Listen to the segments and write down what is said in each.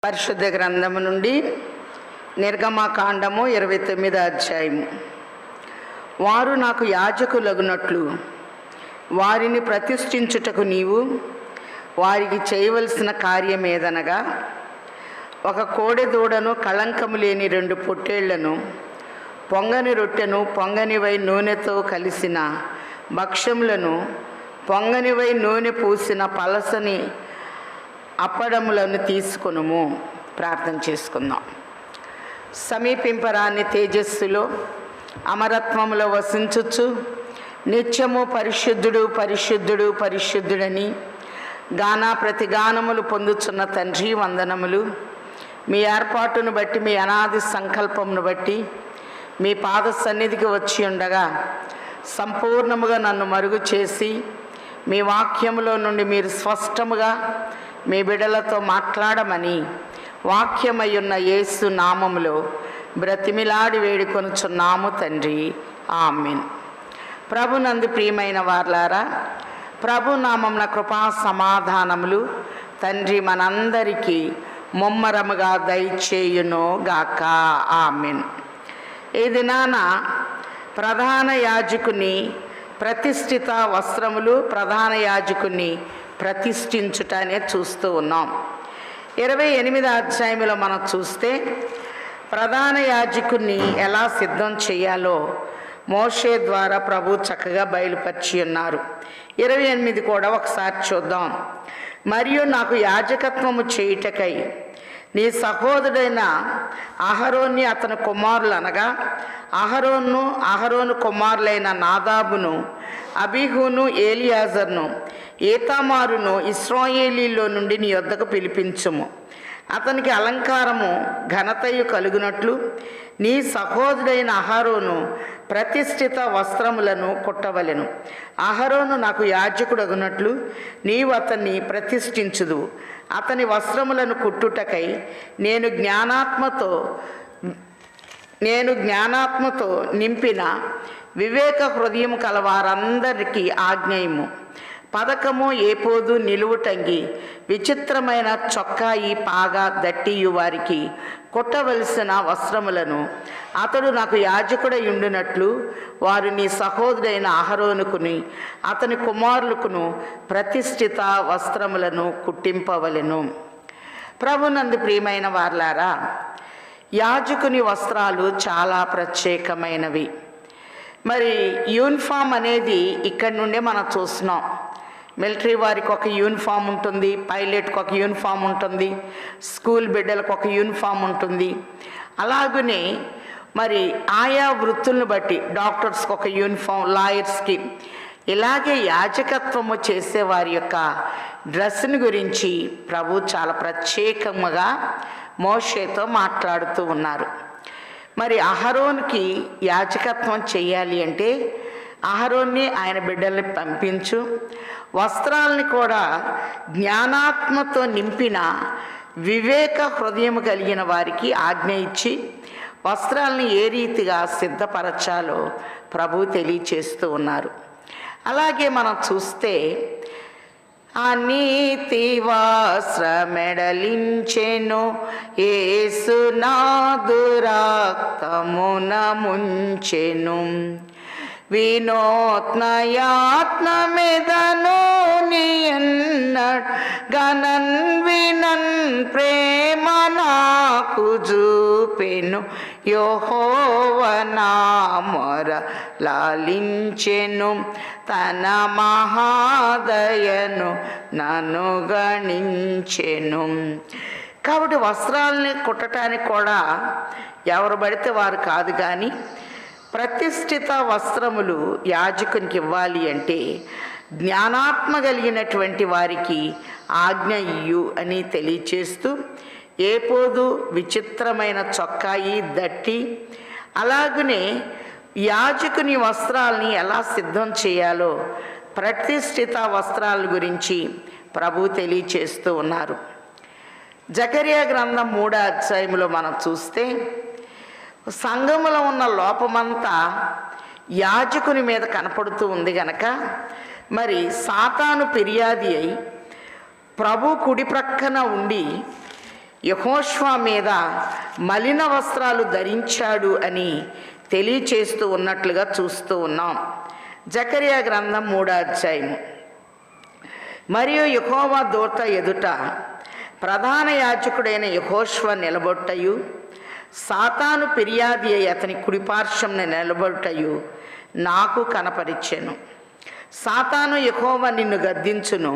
పరిశుద్ధ గ్రంథము నుండి నిర్గమకాండము 29వ అధ్యాయము. వారు నాకు యాజకులగునట్లు వారిని ప్రతిష్ఠించుటకు నీవు వారికి చేయవలసిన కార్యమేదనగా, ఒక కోడెదూడను, కళంకము లేని 2 పొట్టేళ్లను, పొంగని రొట్టెను, పొంగనివై నూనెతో కలిసిన భక్ష్యములను, పొంగనివై నూనె పూసిన పలసని అప్పడములను తీసుకొనుము. ప్రార్థన చేసుకుందాం. సమీపింపరాని తేజస్సులో అమరత్వములో వసించుచు నిత్యము పరిశుద్ధుడు పరిశుద్ధుడు పరిశుద్ధుడని ప్రతిగానములు పొందుచున్న తండ్రి, వందనములు. మీ ఏర్పాటును బట్టి, మీ అనాది సంకల్పమును బట్టి మీ పాద సన్నిధికి వచ్చి ఉండగా సంపూర్ణముగా నన్ను మరుగు చేసి మీ వాక్యములో నుండి మీరు స్పష్టముగా మీ బిడ్డలతో మాట్లాడమని వాక్యమయ్యున్న యేసు నామములో బ్రతిమిలాడి వేడుకొనుచున్నాము తండ్రి, ఆమేన్. ప్రభునందు ప్రియమైన వార్లారా, ప్రభు నామమున కృపా సమాధానములు తండ్రి మనందరికీ ముమ్మరముగా దయచేయును గాక, ఆమేన్. ఈ దినాన ప్రధాన యాజకుని ప్రతిష్ఠిత వస్త్రములు, ప్రధాన యాజకుని ప్రతిష్ఠించుట అనేది చూస్తూ ఉన్నాం. 28వ అధ్యాయంలో మనం చూస్తే ప్రధాన యాజకుని ఎలా సిద్ధం చేయాలో మోషే ద్వారా ప్రభు చక్కగా బయలుపరిచి ఉన్నారు. 28 కూడా ఒకసారి చూద్దాం. మరియు నాకు యాజకత్వము చేయుటకై నీ సహోదరుడైన అహరోన్ని, అతని కుమారులు అనగా అహరోను కుమారులైన నాదాబును, అబీహును, ఏలియాజర్ను, ఈతామారును ఇశ్రాయేలీలో నుండి నీ యొద్దకు పిలిపించుము. అతనికి అలంకారము ఘనతయు కలుగునట్లు నీ సహోదరుడైన అహరోను ప్రతిష్ఠిత వస్త్రములను కుట్టవలెను. అహరోను నాకు యాజకుడగునట్లు నీవు అతన్ని ప్రతిష్ఠించుదు. అతని వస్త్రములను కుట్టుటకై నేను జ్ఞానాత్మతో నింపిన వివేక హృదయం కలవారందరికీ ఆజ్ఞయము. పదకము, ఏపోదు, నిలువుటంగి, విచిత్రమైన చొక్కాయి, పాగా, దట్టియు వారికి కుట్టవలసిన వస్త్రములను అతడు నాకు యాజకుడై ఉండినట్లు వారు నీ సహోదరుడైన అహరోనుకుని అతని కుమారులకును ప్రతిష్ఠిత వస్త్రములను కుట్టింపవలెను. ప్రభునందు ప్రియమైన వార్లారా, యాజకుని వస్త్రాలు చాలా ప్రత్యేకమైనవి. మరి యూనిఫామ్ అనేది ఇక్కడి నుండే మనం చూస్తున్నాం. మిలిటరీ వారికి ఒక యూనిఫామ్ ఉంటుంది, పైలట్కి ఒక యూనిఫామ్ ఉంటుంది, స్కూల్ బిడ్డలకు ఒక యూనిఫామ్ ఉంటుంది. అలాగనే మరి ఆయా వృత్తులను బట్టి డాక్టర్స్కి ఒక యూనిఫామ్, లాయర్స్కి, ఇలాగే యాజకత్వము చేసే వారి యొక్క డ్రెస్ని గురించి ప్రభు చాలా ప్రత్యేకంగా మోషేతో మాట్లాడుతూ ఉన్నారు. మరి అహరోనుకి యాజకత్వం చేయాలి అంటే అహరోన్ని, ఆయన బిడ్డల్ని పంపించు, వస్త్రాలని కూడా జ్ఞానాత్మతో నింపిన వివేక హృదయం కలిగిన వారికి ఆజ్ఞ ఇచ్చి వస్త్రాలని ఏ రీతిగా సిద్ధపరచాలో ప్రభు తెలియచేస్తూ ఉన్నారు. అలాగే మనం చూస్తే ఆ నీతి వస్త్రమెడలించెను యేసునాథు రక్తమున ముంచెను. వినోత్నయాత్నమెదను నియన్నడ్ గణన్ వినన్ ప్రేమ నాకు చూపెను. యెహోవా నా మొర లాలించెను, తన మహాదయను నన్ను గణించెను. కాబట్టి వస్త్రాలని కుట్టడానికి కూడా ఎవరు పడితే వారు కాదు, కానీ ప్రతిష్ఠిత వస్త్రములు యాజకునికి ఇవ్వాలి అంటే జ్ఞానాత్మ కలిగినటువంటి వారికి ఆజ్ఞ ఇయ్యు అని తెలియచేస్తూ, ఏపోదు, విచిత్రమైన చొక్కాయి, దట్టి, అలాగనే యాజకుని వస్త్రాలని ఎలా సిద్ధం చేయాలో ప్రతిష్ఠిత వస్త్రాల గురించి ప్రభు తెలియచేస్తూ ఉన్నారు. జకర్యా గ్రంథం 3వ అధ్యాయంలో మనం చూస్తే సంఘములో ఉన్న లోపమంతా యాజకుని మీద కనపడుతూ ఉంది గనక మరి సాతాను ఫిర్యాది అయి ప్రభు కుడి ప్రక్కన ఉండి యెహోషువ మీద మలిన వస్త్రాలు ధరించాడు అని తెలియచేస్తూ ఉన్నట్లుగా చూస్తూ ఉన్నాం. జకరియా గ్రంథం 3వ అధ్యాయము. మరియు యెహోవా దూత ఎదుట ప్రధాన యాజకుడైన యెహోషువ నిలబొట్టయు, సాతాను ఫిర్యాది అయి అతని కుడిపార్శ్వంన నిలబొట్టయు నాకు కనపరిచెను. సాతాను యెహోవా నిన్ను గద్దించును,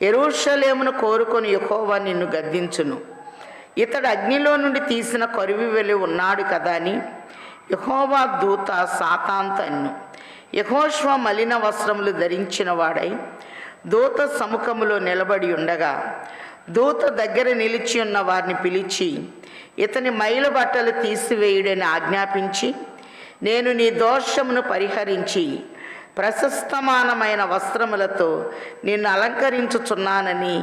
యెరూషలేమును కోరుకొని యెహోవా నిన్ను గద్దించును, ఇతడు అగ్నిలో నుండి తీసిన కొరివి వెలి ఉన్నాడు కదా అని యెహోవా దూత సాతానుతో అన్ను. యెహోషువ మలిన వస్త్రములు ధరించిన వాడై దూత సముఖములో నిలబడి ఉండగా, దూత దగ్గర నిలిచి ఉన్న వారిని పిలిచి ఇతని మైలు బట్టలు తీసివేయుడని ఆజ్ఞాపించి, నేను నీ దోషమును పరిహరించి ప్రశస్తమానమైన వస్త్రములతో నిన్ను అలంకరించుచున్నానని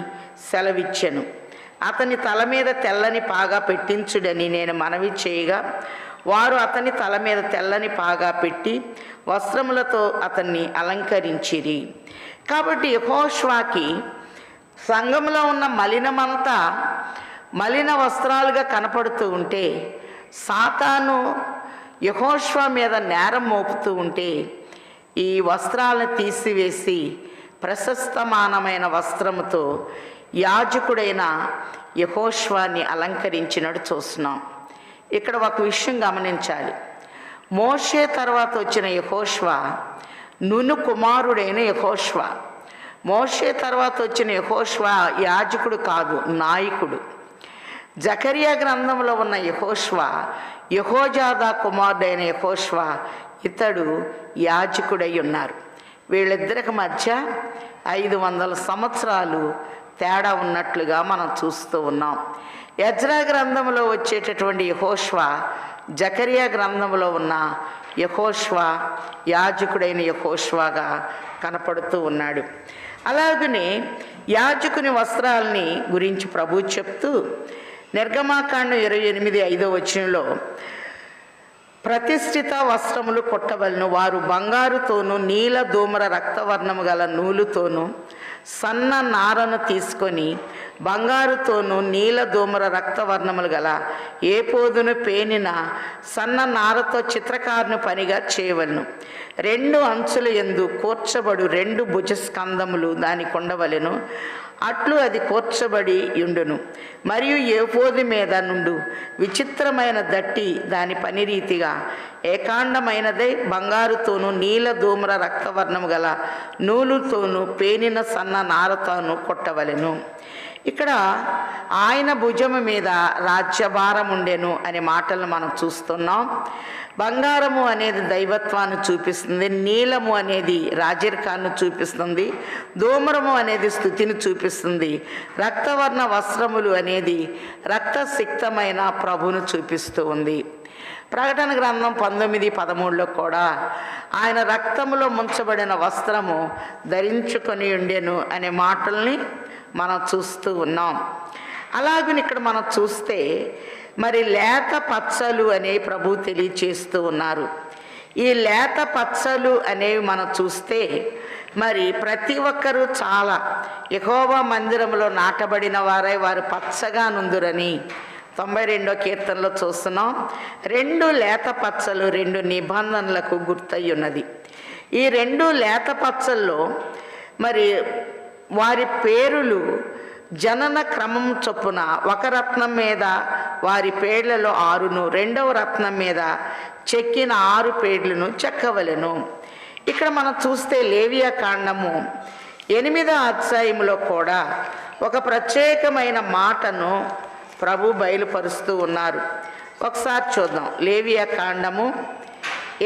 సెలవిచ్చెను. అతని తల మీద తెల్లని పాగా పెట్టించుడని నేను మనవి చేయగా, వారు అతని తల మీద తెల్లని పాగా పెట్టి వస్త్రములతో అతన్ని అలంకరించిరి. కాబట్టి యెహోషువకి సంఘంలో ఉన్న మలినమంతా మలిన వస్త్రాలుగా కనపడుతూ ఉంటే, సాతాను యెహోషువ మీద నేరం మోపుతూ ఉంటే, ఈ వస్త్రాలను తీసివేసి ప్రశస్తమానమైన వస్త్రముతో యాజకుడైన యెహోషువని అలంకరించినట్టు చూస్తున్నాం. ఇక్కడ ఒక విషయం గమనించాలి. మోషే తర్వాత వచ్చిన యెహోషువ నూను కుమారుడైన యెహోషువ. మోషే తర్వాత వచ్చిన యెహోషువ యాజకుడు కాదు, నాయకుడు. జకరియా గ్రంథంలో ఉన్న యెహోషువ యెహోజాదా కుమారుడైన యెహోషువ, ఇతడు యాజకుడై ఉన్నారు. వీళ్ళిద్దరికి మధ్య 500 సంవత్సరాలు తేడా ఉన్నట్లుగా మనం చూస్తూ ఉన్నాం. ఎజ్రా గ్రంథంలో వచ్చేటటువంటి యెహోషువ జకరియా గ్రంథంలో ఉన్న యెహోషువ యాజకుడైన యెహోషువగా కనపడుతూ ఉన్నాడు. అలాగనే యాజకుని వస్త్రాలని గురించి ప్రభు చెప్తూ నిర్గమాకాండం 28:5 వచనంలో, ప్రతిష్ఠిత వస్త్రములు కొట్టవలను, వారు బంగారుతోనూ నీల ధూమ్ర రక్తవర్ణము గల నూలుతోనూ సన్న నారను తీసుకొని బంగారుతోనూ నీల ధూమ్ర రక్తవర్ణములు గల ఏపోదును పేనిన సన్న నారతో చిత్రకారుని పనిగా చేయవలను. 2 అంచుల యందు కూర్చబడు 2 భుజస్కందములు దానికి ఉండవలెను, అట్లు అది కూర్చబడి ఉండును. మరియు ఏపోదు మీద నుండు విచిత్రమైన దట్టి దాని పని రీతిగా ఏకాండమైనదే బంగారుతోనూ నీల ధూమ్ర రక్తవర్ణము గల నూలుతోనూ పేనిన సన్న నారతోనూ కొట్టవలెను. ఇక్కడ ఆయన భుజము మీద రాజ్యభారం ఉండెను అనే మాటలను మనం చూస్తున్నాం. బంగారము అనేది దైవత్వాన్ని చూపిస్తుంది, నీలము అనేది రాజరికాన్ని చూపిస్తుంది, ధూమ్రము అనేది స్థుతిని చూపిస్తుంది, రక్తవర్ణ వస్త్రములు అనేది రక్తసిక్తమైన ప్రభువును చూపిస్తూ ఉంది. ప్రకటన గ్రంథం 19:13లో కూడా ఆయన రక్తములో ముంచబడిన వస్త్రము ధరించుకొని ఉండెను అనే మాటల్ని మనం చూస్తూ ఉన్నాం. అలాగని ఇక్కడ మనం చూస్తే మరి లేత పచ్చలు అనే ప్రభు తెలియచేస్తూ ఉన్నారు. ఈ లేత పచ్చలు అనేవి మనం చూస్తే మరి ప్రతి ఒక్కరూ చాలా యెహోవా మందిరంలో నాటబడిన వారై వారు పచ్చగా నుందురని 92వ కీర్తనలో చూస్తున్నాం. 2 లేత పచ్చలు 2 నిబంధనలకు గుర్తయి ఉన్నది. ఈ 2 లేత పచ్చల్లో మరి వారి పేరులు జనన క్రమం చొప్పున ఒక రత్నం మీద వారి పేర్లలో 6ను, 2వ రత్నం మీద చెక్కిన 6 పేర్లను చెక్కవలెను. ఇక్కడ మనం చూస్తే లేవియా కాండము 8వ అధ్యాయంలో కూడా ఒక ప్రత్యేకమైన మాటను ప్రభు బయలుపరుస్తూ ఉన్నారు. ఒకసారి చూద్దాం. లేవియా కాండము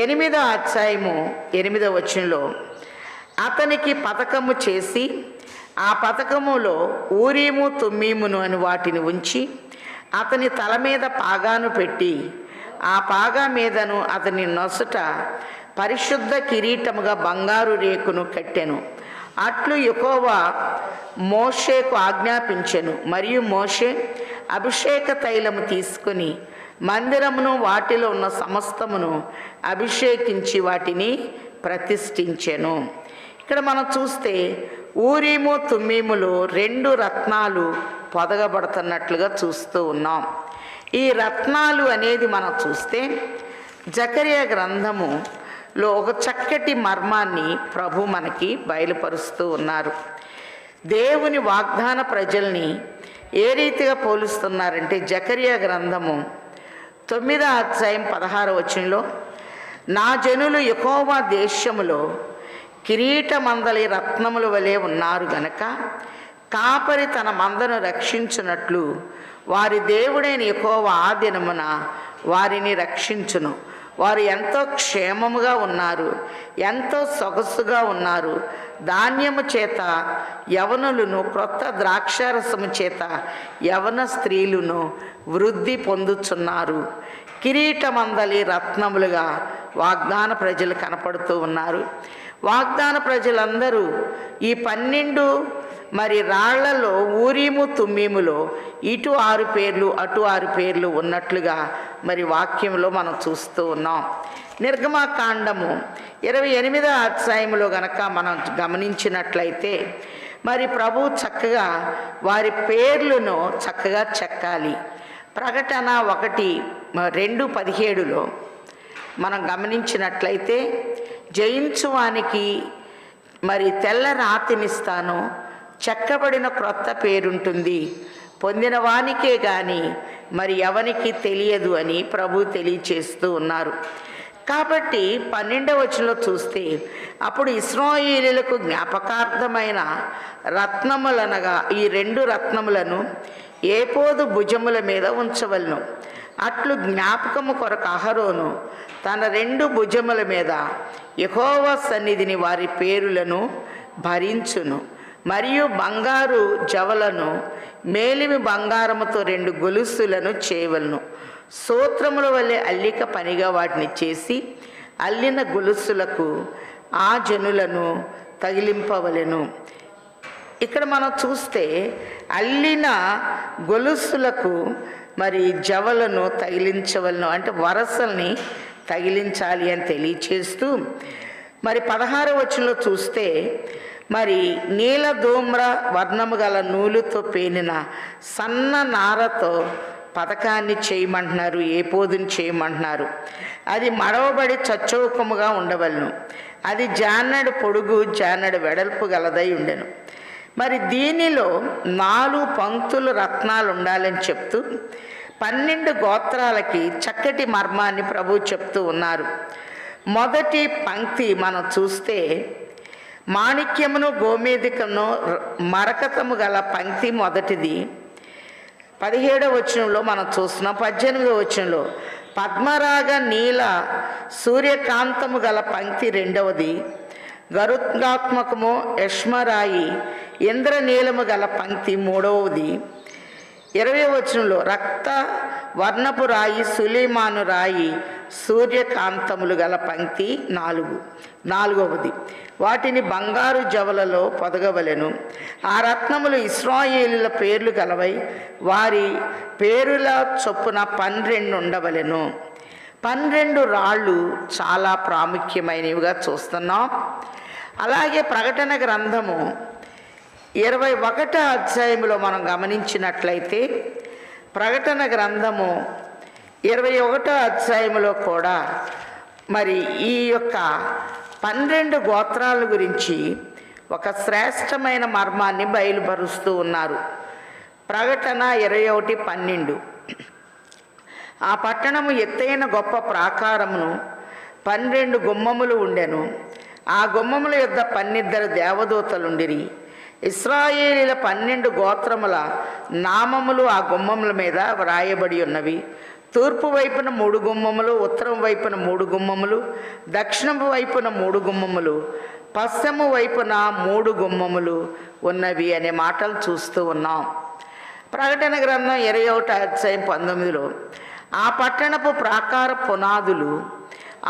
8వ అధ్యాయము 8వ వచనంలో, అతనికి పతకము చేసి ఆ పతకములో ఊరీము తుమ్మీమును అని వాటిని ఉంచి అతని తల మీద పాగాను పెట్టి ఆ పాగా మీదను అతని నొసట పరిశుద్ధ కిరీటముగా బంగారు రేకును కట్టెను. అట్లు యెహోవా మోషేకు ఆజ్ఞాపించెను. మరియు మోషే అభిషేక తైలము తీసుకొని మందిరమును వాటిలో ఉన్న సమస్తమును అభిషేకించి వాటిని ప్రతిష్ఠించెను. ఇక్కడ మనం చూస్తే ఊరీము తుమ్మీములు 2 రత్నాలు పొదగబడుతున్నట్లుగా చూస్తూ ఉన్నాం. ఈ రత్నాలు అనేది మనం చూస్తే జకర్యా గ్రంథములో ఒక చక్కటి మర్మాన్ని ప్రభు మనకి బయలుపరుస్తూ ఉన్నారు. దేవుని వాగ్దాన ప్రజల్ని ఏ రీతిగా పోలుస్తున్నారంటే జకర్యా గ్రంథము 9వ అధ్యాయం 16వ వచనంలో, నా జనులు యెహోవా దేశములో కిరీటమందలి రత్నముల వలె ఉన్నారు గనక కాపరి తన మందను రక్షించున్నట్లు వారి దేవుడైన యెహోవా ఆ దినమున వారిని రక్షించును. వారు ఎంతో క్షేమముగా ఉన్నారు, ఎంతో సొగసుగా ఉన్నారు. ధాన్యము చేత యవనులను, క్రొత్త ద్రాక్షారసము చేత యవన స్త్రీలను వృద్ధి పొందుచున్నారు. కిరీటమందలి రత్నములుగా వాగ్దాన ప్రజలు కనపడుతూ ఉన్నారు. వాగ్దాన ప్రజలందరూ ఈ 12 రాళ్లలో ఊరీము తుమ్మీములో ఇటు 6 పేర్లు అటు 6 పేర్లు ఉన్నట్లుగా వాక్యంలో మనం చూస్తూ ఉన్నాం. నిర్గమకాండము 28వ అధ్యాయంలో గనక మనం గమనించినట్లయితే ప్రభు చక్కగా వారి పేర్లను చక్కగా చెక్కాలి. ప్రకటన 1:2-17లో మనం గమనించినట్లయితే జయించువానికి తెల్ల రాతినిస్తాను, చెక్కబడిన క్రొత్త పేరుంటుంది, పొందిన వానికే కానీ ఎవనికి తెలియదు అని ప్రభు తెలియచేస్తూ ఉన్నారు. కాబట్టి 12వ వచనంలో చూస్తే అప్పుడు ఇశ్రాయేలీయులకు జ్ఞాపకార్థమైన రత్నములనగా ఈ 2 రత్నములను ఏపోదు భుజముల మీద ఉంచవలను. అట్లు జ్ఞాపకము కొరకు అహరోను తన 2 భుజముల మీద యెహోవా సన్నిధిని వారి పేరులను భరించును. మరియు బంగారు జవలను మేలిమి బంగారముతో 2 గొలుసులను చేయవలను. సూత్రముల వలె అల్లిక పనిగా వాటిని చేసి అల్లిన గొలుసులకు ఆ జనులను తగిలింపవలెను. ఇక్కడ మనం చూస్తే అల్లిన గొలుసులకు జవలను తగిలించవలను, అంటే వరసల్ని తగిలించాలి అని తెలియచేస్తూ 16వ వచనంలో చూస్తే నీల ధూమ్ర వర్ణము గల నూలుతో పేనిన సన్న నారతో పథకాన్ని చేయమంటున్నారు, ఏపోదుని చేయమంటున్నారు. అది మడవబడి చచ్చౌకముగా ఉండవలను. అది జానెడు పొడుగు జానెడు వెడల్పు గలదై ఉండెను. దీనిలో 4 పంక్తులు రత్నాలు ఉండాలని చెప్తూ 12 గోత్రాలకి చక్కటి మర్మాన్ని ప్రభు చెప్తూ ఉన్నారు. మొదటి పంక్తి మనం చూస్తే మాణిక్యమును గోమేధికమును మరకతము గల పంక్తి మొదటిది. 17వ వచనంలో మనం చూస్తున్నాం. 18వ వచనంలో పద్మరాగ నీల సూర్యకాంతము గల పంక్తి రెండవది. గరుత్గాత్మకము యష్మరాయి ఇంద్రనీలము గల పంక్తి మూడవది. 20వ వచనంలో రక్త వర్ణపు రాయి సులేమాను రాయి సూర్యకాంతములు గల పంక్తి నాలుగవది. వాటిని బంగారు జవలలో పొదగవలెను. ఆ రత్నములు ఇశ్రాయేలీయుల పేర్లు గలవై వారి పేరుల చొప్పున 12 ఉండవలెను. 12 రాళ్ళు చాలా ప్రాముఖ్యమైనవిగా చూస్తున్నాం. అలాగే ప్రకటన గ్రంథము 21వ అధ్యాయంలో మనం గమనించినట్లయితే ప్రకటన గ్రంథము 21వ అధ్యాయంలో కూడా ఈ యొక్క 12 గోత్రాల గురించి ఒక శ్రేష్టమైన మర్మాన్ని బయలుపరుస్తూ ఉన్నారు. ప్రకటన 21:12 ఆ పట్టణము ఎత్తైన గొప్ప ప్రాకారమును 12 గుమ్మములు ఉండెను. ఆ గుమ్మముల యొద్ద 12 దేవదూతలుండిరి. ఇశ్రాయేలీల 12 గోత్రముల నామములు ఆ గుమ్మముల మీద వ్రాయబడి ఉన్నవి. తూర్పు వైపున 3 గుమ్మములు, ఉత్తరం వైపున 3 గుమ్మములు, దక్షిణపు వైపున 3 గుమ్మములు, పశ్చిమ వైపున 3 గుమ్మములు ఉన్నవి అనే మాటలు చూస్తూ ఉన్నాం. ప్రకటన గ్రంథం 21వ అధ్యాయం 19లో ఆ పట్టణపు ప్రాకార పునాదులు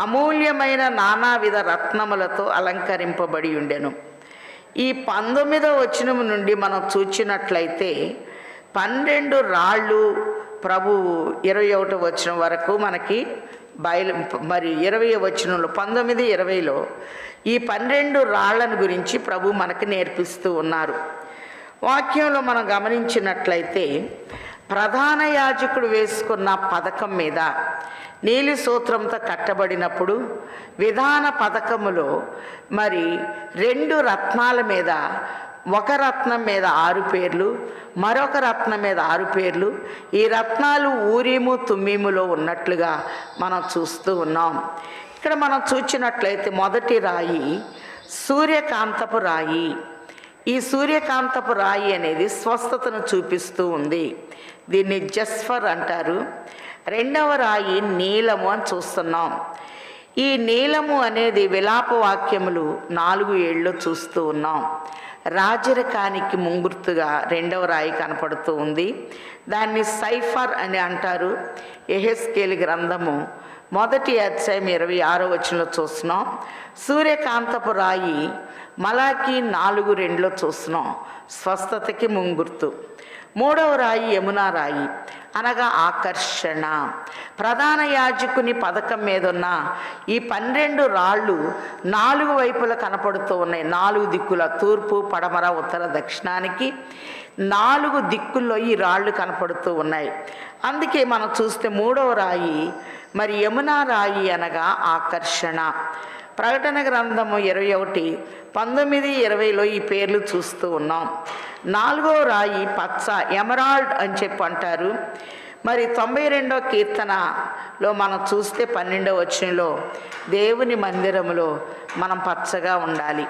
అమూల్యమైన నానావిధ రత్నములతో అలంకరింపబడి ఉండెను. ఈ 19వ వచనం నుండి మనం చూచినట్లయితే 12 రాళ్ళు ప్రభువు 21వ వచనం వరకు మనకి 20వ వచనంలో 19, 20లో ఈ 12 రాళ్లను గురించి ప్రభు మనకి నేర్పిస్తూ ఉన్నారు. వాక్యంలో మనం గమనించినట్లయితే ప్రధాన యాజకుడు వేసుకున్న పథకం మీద నీలి సూత్రంతో కట్టబడినప్పుడు విధాన పథకములో మరి 2 రత్నాల మీద, ఒక రత్నం మీద 6 పేర్లు, మరొక రత్నం మీద 6 పేర్లు, ఈ రత్నాలు ఊరీము తుమ్మీములో ఉన్నట్లుగా మనం చూస్తూ ఉన్నాం. ఇక్కడ మనం చూచినట్లయితే మొదటి రాయి సూర్యకాంతపు రాయి. ఈ సూర్యకాంతపు రాయి అనేది స్వస్థతను చూపిస్తూ ఉంది. దీన్ని జస్ఫర్ అంటారు. రెండవ రాయి నీలము అని చూస్తున్నాం. ఈ నీలము అనేది విలాప వాక్యములు 4 చూస్తూ ఉన్నాం. రాజరికానికి ముంగుర్తుగా రెండవ రాయి కనపడుతూ ఉంది. దాన్ని సైఫర్ అని అంటారు. యెహెజ్కేలు గ్రంథము 1వ అధ్యాయం 26వ వచనంలో చూస్తున్నాం. సూర్యకాంతపు రాయి మలాకి 4:2 చూస్తున్నాం. స్వస్థతకి ముంగుర్తు. 3వ రాయి యమునా రాయి అనగా ఆకర్షణ. ప్రధాన యాజకుని పథకం మీద ఉన్న ఈ 12 రాళ్ళు 4 వైపులా కనపడుతూ ఉన్నాయి. 4 దిక్కుల, తూర్పు, పడమర, ఉత్తర, దక్షిణానికి 4 దిక్కుల్లో ఈ రాళ్ళు కనపడుతూ ఉన్నాయి. అందుకే మనం చూస్తే 3వ రాయి మరి యమునా రాయి అనగా ఆకర్షణ. ప్రకటన గ్రంథము 21:19-20లో ఈ పేర్లు చూస్తూ ఉన్నాం. 4వ రాయి పచ్చ, ఎమరాల్డ్ అని చెప్పి అంటారు. మరి 92వ కీర్తనలో మనం చూస్తే 12వ వచనంలో దేవుని మందిరములో మనం పచ్చగా ఉండాలి.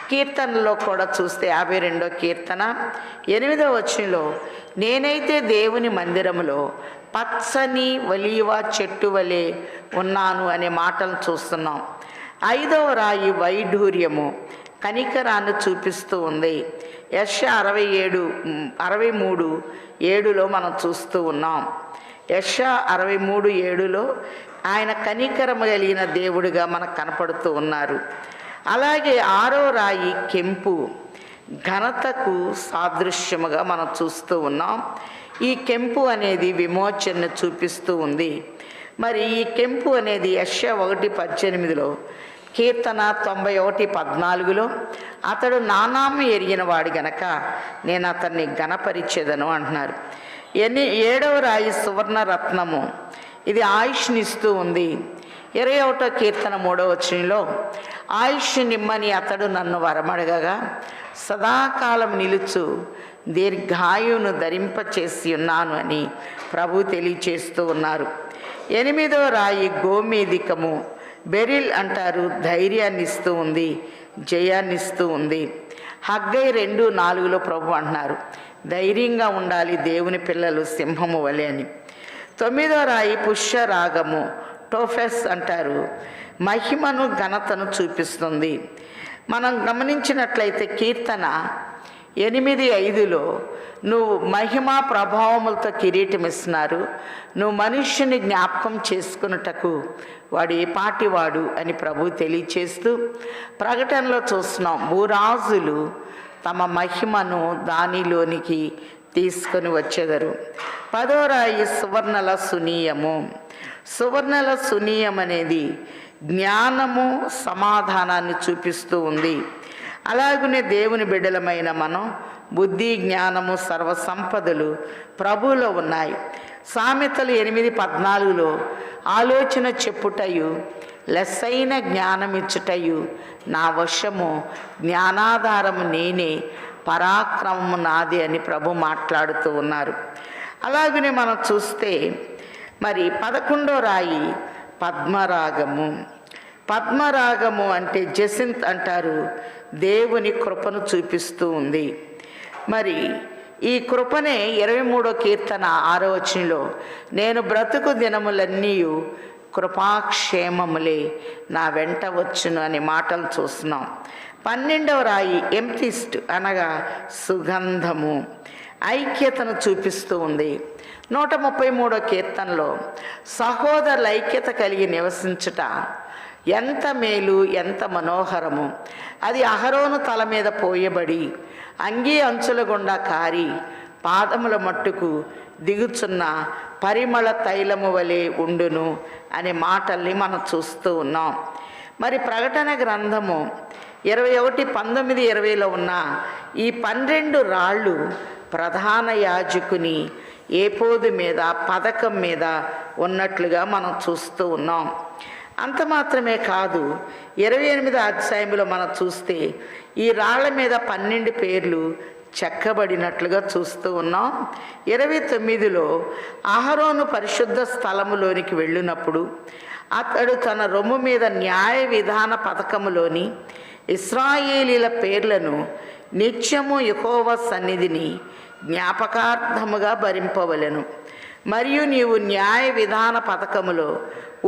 కీర్తనలో కూడా చూస్తే 52వ కీర్తన 8వ వచనంలో నేనైతే దేవుని మందిరములో పచ్చని ఒలీవ చెట్టు వలె ఉన్నాను అనే మాటలు చూస్తున్నాం. 5వ రాయి వైఢూర్యము, కనికరాన్ని చూపిస్తూ ఉంది. యెషయా 63:7లో మనం చూస్తూ ఉన్నాం. యెషయా 63:7లో ఆయన కనికరము కలిగిన దేవుడిగా మనకు కనపడుతూ ఉన్నారు. అలాగే 6వ రాయి కెంపు, ఘనతకు సాదృశ్యముగా మనం చూస్తూ ఉన్నాం. ఈ కెంపు అనేది విమోచనను చూపిస్తూ ఉంది. మరి ఈ కెంపు అనేది యెషయా 1:18లో, కీర్తన 91:14లో అతడు నా నామం ఎరిగిన వాడు గనక నేను అతన్ని ఘనపరిచెదను అంటున్నారు. 7వ రాయి సువర్ణ రత్నము, ఇది ఆయుష్నిస్తూ ఉంది. 21వ కీర్తన 3వ వచనంలో ఆయుష్ నిమ్మని అతడు నన్ను వరమడగగా సదాకాలం నిలుచు దీర్ఘాయువును ధరింపచేసి ఉన్నాను అని ప్రభు తెలియచేస్తూ ఉన్నారు. 8వ రాయి గోమేధికము, బెరిల్ అంటారు. ధైర్యాన్ని ఇస్తూ ఉంది, జయాన్ని ఇస్తూ ఉంది. హగ్గై 2:4లో ప్రభు అంటున్నారు ధైర్యంగా ఉండాలి దేవుని పిల్లలు సింహము వలె అని. 9వ రాయి పుష్యరాగము, టోఫెస్ అంటారు. మహిమను ఘనతను చూపిస్తుంది. మనం గమనించినట్లయితే కీర్తన 8:5లో నువ్వు మహిమా ప్రభావములతో కిరీటం ఇస్తున్నారు, నువ్వు మనుష్యుని జ్ఞాపకం చేసుకున్నటకు వాడు ఏ పాటివాడు అని ప్రభు తెలియచేస్తూ ప్రకటనలో చూస్తున్నాం భూరాజులు తమ మహిమను దానిలోనికి తీసుకొని వచ్చేదరు. 10వ రాయి సువర్ణల సునీయము. సువర్ణల సునీయం అనేది జ్ఞానము, సమాధానాన్ని చూపిస్తూ ఉంది. అలాగనే దేవుని బిడ్డలమైన మనం బుద్ధి, జ్ఞానము, సర్వసంపదలు ప్రభువులో ఉన్నాయి. సామెతలు 8:14లో ఆలోచన చెప్పుటయు లెస్సైన జ్ఞానమిచ్చుటయు నా వశము, జ్ఞానాధారము నేనే, పరాక్రమము నాది అని ప్రభు మాట్లాడుతూ ఉన్నారు. అలాగనే మనం చూస్తే మరి 11వ రాయి పద్మరాగము. పద్మరాగము అంటే జసింత్ అంటారు. దేవుని కృపను చూపిస్తూ ఉంది. మరి ఈ కృపనే 23వ కీర్తన 6వ వచనంలో నేను బ్రతుకు దినములన్నీ కృపాక్షేమములే నా వెంట వచ్చును అనే మాటలు చూస్తున్నాం. 12వ రాయి ఎంతిస్ట్ అనగా సుగంధము, ఐక్యతను చూపిస్తూ ఉంది. 133వ కీర్తనలో సహోదరుల ఐక్యత కలిగి నివసించుట ఎంత మేలు, ఎంత మనోహరము. అది అహరోను తల మీద పోయబడి అంగీ అంచుల గుండా కారి పాదముల మట్టుకు దిగుచున్న పరిమళ తైలము వలె ఉండును అనే మాటల్ని మనం చూస్తూ ఉన్నాం. మరి ప్రకటన గ్రంథము 21:19, 20లో ఉన్న ఈ 12 రాళ్ళు ప్రధాన యాజకుని ఏపోదు మీద, పథకం మీద ఉన్నట్లుగా మనం చూస్తూ ఉన్నాం. అంత మాత్రమే కాదు, 28వ అధ్యాయంలో మనం చూస్తే ఈ రాళ్ల మీద 12 పేర్లు చెక్కబడినట్లుగా చూస్తూ ఉన్నాం. 29లో అహరోను పరిశుద్ధ స్థలములోనికి వెళ్ళినప్పుడు అతడు తన రొమ్ము మీద న్యాయ విధాన పథకములోని ఇశ్రాయేలీల పేర్లను నిత్యము యెహోవా సన్నిధిని జ్ఞాపకార్థముగా భరింపవలెను. మరియు నీవు న్యాయ విధాన పథకములో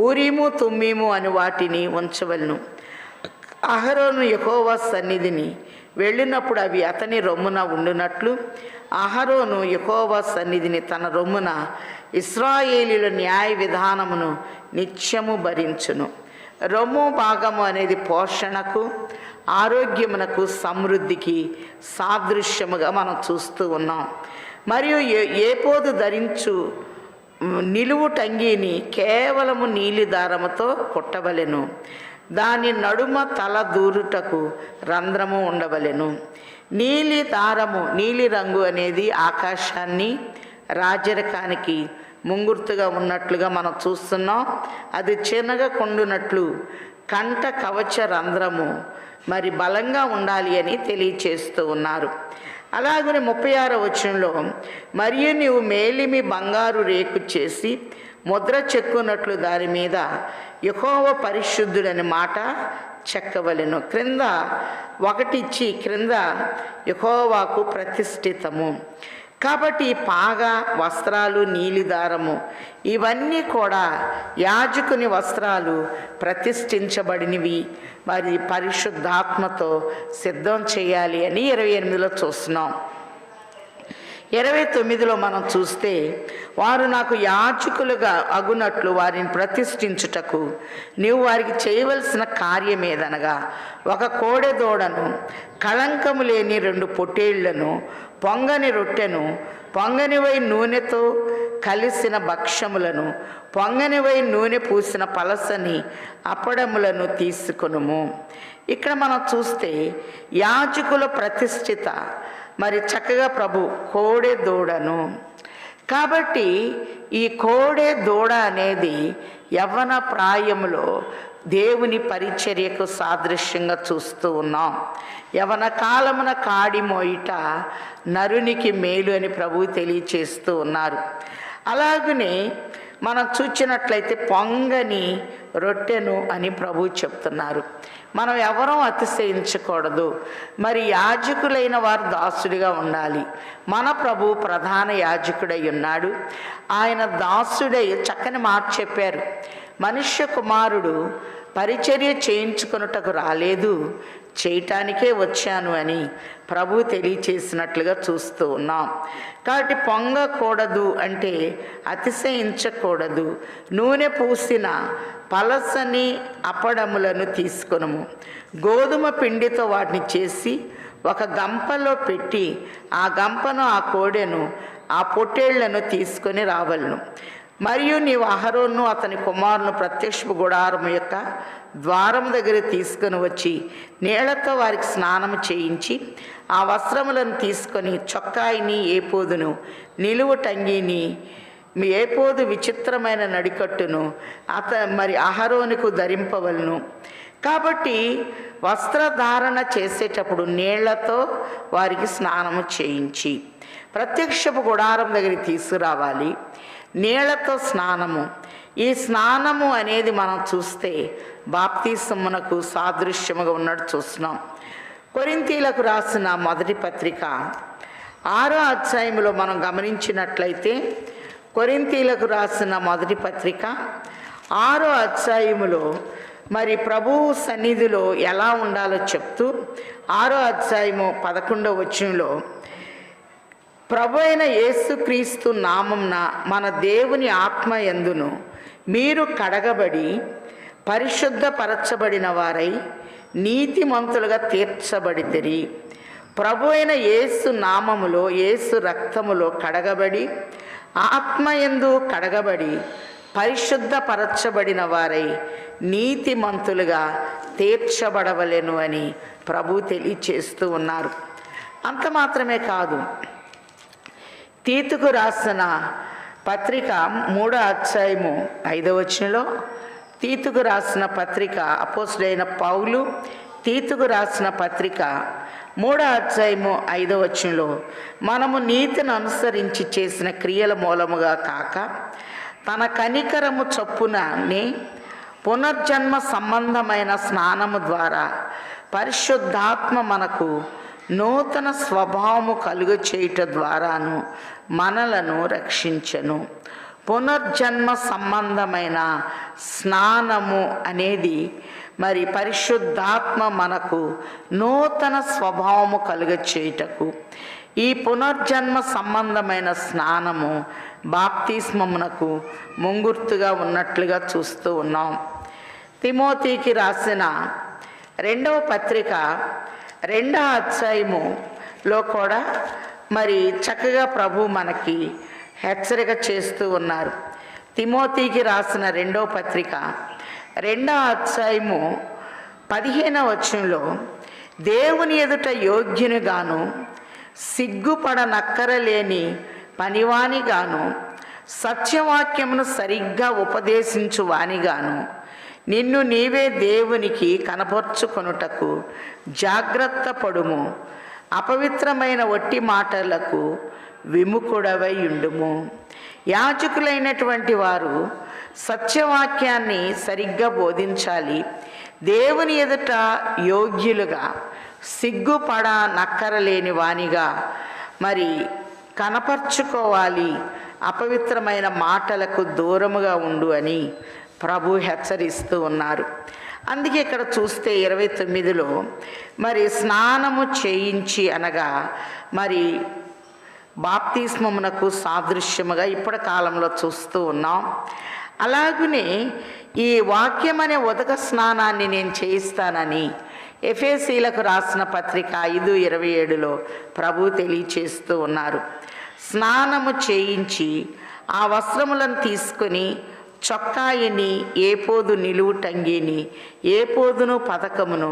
ఊరీము, తుమ్మీము అని వాటిని ఉంచవలను. అహరోను యెహోవా సన్నిధిని వెళ్ళినప్పుడు అవి అతని రొమ్మున ఉండునట్లు అహరోను యెహోవా సన్నిధిని తన రొమ్మున ఇశ్రాయేలీల న్యాయ విధానమును నిత్యము భరించును. రొమ్ము భాగము అనేది పోషణకు, ఆరోగ్యమునకు, సమృద్ధికి సాదృశ్యముగా మనం చూస్తూ ఉన్నాం. మరియు ఏపోదు ధరించు నిలువు టంగీని కేవలము నీలి దారముతో కుట్టవలెను. దాని నడుమ తల దూరుటకు రంధ్రము ఉండవలెను. నీలి దారము, నీలి రంగు అనేది ఆకాశాన్ని, రాజరికానికి ముంగుర్తుగా ఉన్నట్లుగా మనం చూస్తున్నాం. అది చిన్నగకుండునట్లు కంఠ కవచ రంధ్రము మరి బలంగా ఉండాలి అని తెలియచేస్తూ ఉన్నారు. అలాగనే 36వ వచనంలో మరియు నీవు మేలిమి బంగారు రేకు చేసి ముద్ర చెక్కున్నట్లు దాని మీద యెహోవా పరిశుద్ధుడని మాట చెక్కవలెను. క్రింద ఒకటిచ్చి క్రింద యెహోవాకు ప్రతిష్ఠితము. కాబట్టి పాగ, వస్త్రాలు, నీలిదారము ఇవన్నీ కూడా యాజకుని వస్త్రాలు ప్రతిష్ఠించబడినవి, మరి పరిశుద్ధాత్మతో సిద్ధం చేయాలి అని 28లో చూస్తున్నాం. 29లో మనం చూస్తే వారు నాకు యాజకులుగా అగునట్లు వారిని ప్రతిష్ఠించుటకు నీవు వారికి చేయవలసిన కార్యమేదనగా ఒక కోడెదూడను, కళంకము లేని 2 పొట్టేళ్లను, పొంగని రొట్టెను, పొంగనివై నూనెతో కలిసిన భక్ష్యములను, పొంగనివై నూనె పూసిన పలసని అప్పడములను తీసుకొనుము. ఇక్కడ మనం చూస్తే యాజకుల ప్రతిష్ఠిత మరి చక్కగా ప్రభు కోడె దూడను. కాబట్టి ఈ కోడె దూడ అనేది యవ్వన ప్రాయములో దేవుని పరిచర్యకు సాదృశ్యంగా చూస్తూ ఉన్నాం. యవ్వన కాలమున కాడి మోయిట నరునికి మేలు అని ప్రభువు తెలియచేస్తూ ఉన్నారు. అలాగనే మనం చూచినట్లయితే పొంగని రొట్టెను అని ప్రభువు చెప్తున్నారు. మనం ఎవరూ అతిశయించకూడదు. మరి యాజకులైన వారు దాసుడిగా ఉండాలి. మన ప్రభు ప్రధాన యాజకుడై ఉన్నాడు. ఆయన దాసుడై చక్కని మాట చెప్పారు, మనుష్య కుమారుడు పరిచర్య చేయించుకొనుటకు రాలేదు, చేయటానికే వచ్చాను అని ప్రభు తెలియచేసినట్లుగా చూస్తూ ఉన్నాం. కాబట్టి పొంగకూడదు అంటే అతిశయించకూడదు. నూనె పూసిన పలసని అప్పడములను తీసుకొనుము. గోధుమ పిండితో వాటిని చేసి ఒక గంపలో పెట్టి ఆ గంపను, ఆ కోడెను, ఆ పొట్టేళ్లను తీసుకొని రావలను. మరియు నీవు అహరోను అతని కుమారులను ప్రత్యక్ష గుడారం యొక్క ద్వారం దగ్గర తీసుకొని వచ్చి నీళ్లతో వారికి స్నానం చేయించి ఆ వస్త్రములను తీసుకొని చొక్కాయిని, ఏపోదును, నిలువు టంగీని, ఏపోదు విచిత్రమైన నడికట్టును మరి అహరోనుకు ధరింపవలను. కాబట్టి వస్త్రధారణ చేసేటప్పుడు నీళ్లతో వారికి స్నానము చేయించి ప్రత్యక్షపు గుడారం దగ్గరికి తీసుకురావాలి. నీళ్లతో స్నానము. ఈ స్నానము అనేది మనం చూస్తే బాప్తిసమునకు సాదృశ్యముగా ఉన్నట్టు చూస్తున్నాం. కొరింథీలకు రాసిన మొదటి పత్రిక 6వ అధ్యాయంలో మనం గమనించినట్లయితే, కొరింథీలకు రాసిన మొదటి పత్రిక 6వ అధ్యాయములో మరి ప్రభువు సన్నిధిలో ఎలా ఉండాలో చెప్తూ 6వ అధ్యాయము 11వ వచనంలో ప్రభు అయిన యేసుక్రీస్తు నామంన మన దేవుని ఆత్మ యందును మీరు కడగబడి పరిశుద్ధపరచబడిన వారై నీతిమంతులుగా తీర్చబడితిరి. ప్రభు అయిన యేసు నామములో, యేసు రక్తములో కడగబడి ఆత్మయందు కడగబడి పరిశుద్ధపరచబడిన వారై నీతిమంతులుగా తీర్చబడవలెను అని ప్రభు తెలియచేస్తూ ఉన్నారు. అంత మాత్రమే కాదు, తీతుకు రాసిన పత్రిక 3వ అధ్యాయము 5వ వచనంలో, తీతుకు రాసిన పత్రిక అపోస్తుడైన పౌలు తీతుకు రాసిన పత్రిక 3వ అధ్యాయము 5వ వచనంలో, మనము నీతిని అనుసరించి చేసిన క్రియల మూలముగా కాక తన కనికరము చొప్పుననే పునర్జన్మ సంబంధమైన స్నానము ద్వారా పరిశుద్ధాత్మ మనకు నూతన స్వభావము కలుగ చేయుట ద్వారాను మనలను రక్షించెను. పునర్జన్మ సంబంధమైన స్నానము అనేది మరి పరిశుద్ధాత్మ మనకు నూతన స్వభావము కలుగ చేయుటకు, ఈ పునర్జన్మ సంబంధమైన స్నానము బాప్తిస్మమునకు ముంగుర్తుగా ఉన్నట్లుగా చూస్తూ ఉన్నాం. తిమోతికి రాసిన 2వ పత్రిక 2వ అధ్యాయములో కూడా మరి చక్కగా ప్రభు మనకి హెచ్చరిక చేస్తూ ఉన్నారు. తిమోతికి రాసిన 2వ పత్రిక 2వ అధ్యాయము 15వ వచనంలో, దేవుని ఎదుట యోగ్యునిగాను సిగ్గుపడనక్కరలేని పనివానిగాను సత్యవాక్యమును సరిగ్గా ఉపదేశించు వానిగాను నిన్ను నీవే దేవునికి కనపరుచుకొనుటకు జాగ్రత్త పడుము. అపవిత్రమైన ఒట్టి మాటలకు విముఖుడవై ఉండుము. యాజకులైనటువంటి వారు సత్యవాక్యాన్ని సరిగ్గా బోధించాలి. దేవుని ఎదుట యోగ్యులుగా సిగ్గుపడ నక్కరలేని వానిగా మరి కనపరుచుకోవాలి. అపవిత్రమైన మాటలకు దూరముగా ఉండు అని ప్రభు హెచ్చరిస్తూ ఉన్నారు. అందుకే ఇక్కడ చూస్తే 29లో మరి స్నానము చేయించి అనగా మరి బాప్తిస్మమునకు సాదృశ్యముగా ఇప్పటి కాలంలో చూస్తూ ఉన్నాం. అలాగనే ఈ వాక్యం అనే ఉదక స్నానాన్ని నేను చేయిస్తానని ఎఫెసీలకు రాసిన పత్రిక 5:27లో ప్రభు తెలియచేస్తూ ఉన్నారు. స్నానము చేయించి ఆ వస్త్రములను తీసుకొని చొక్కాయిని, ఏపోదు నిలువు టంగిని, ఏపోదును పతకమును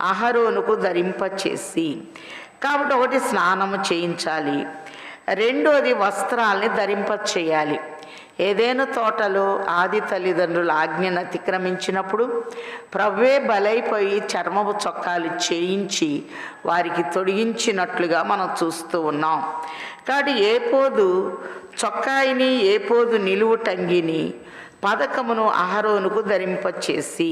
అహరోనుకు ధరింపచేసి, కాబట్టి ఒకటి స్నానము చేయించాలి, రెండోది వస్త్రాల్ని ధరింపచేయాలి. ఏదైనా తోటలో ఆది తల్లిదండ్రుల ఆజ్ఞను అతిక్రమించినప్పుడు ప్రభువే బలైపోయి చర్మపు చొక్కాలు చేయించి వారికి తొడిగించినట్లుగా మనం చూస్తూ ఉన్నాం. కాబట్టి ఏపోదు చొక్కాయిని, ఏపోదు నిలువు టంగిని, పథకమును అహరోనుకు ధరింపచేసి,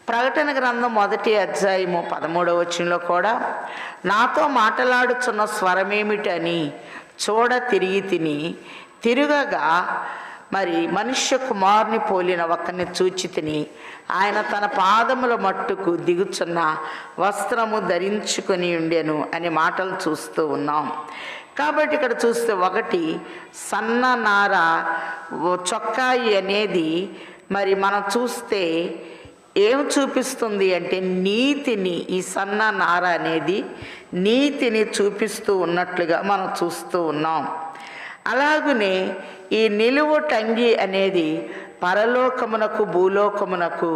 ప్రకటన గ్రంథం 1వ అధ్యాయము 13వ వచనంలో కూడా, నాతో మాట్లాడుచున్న స్వరమేమిటని చూడ తిరిగి తిని, తిరుగగా మరి మనుష్య కుమారుని పోలిన ఒకరిని చూచి తిని, ఆయన తన పాదముల మట్టుకు దిగుచున్న వస్త్రము ధరించుకొని ఉండెను అనే మాటలు చూస్తూ ఉన్నాం. కాబట్టి ఇక్కడ చూస్తే ఒకటి సన్న నార చొక్కాయి అనేది మరి మనం చూస్తే ఏం చూపిస్తుంది అంటే నీతిని, ఈ సన్న నార అనేది నీతిని చూపిస్తూ ఉన్నట్లుగా మనం చూస్తూ ఉన్నాం. అలాగనే ఈ నిలువు టంగి అనేది పరలోకమునకు భూలోకమునకు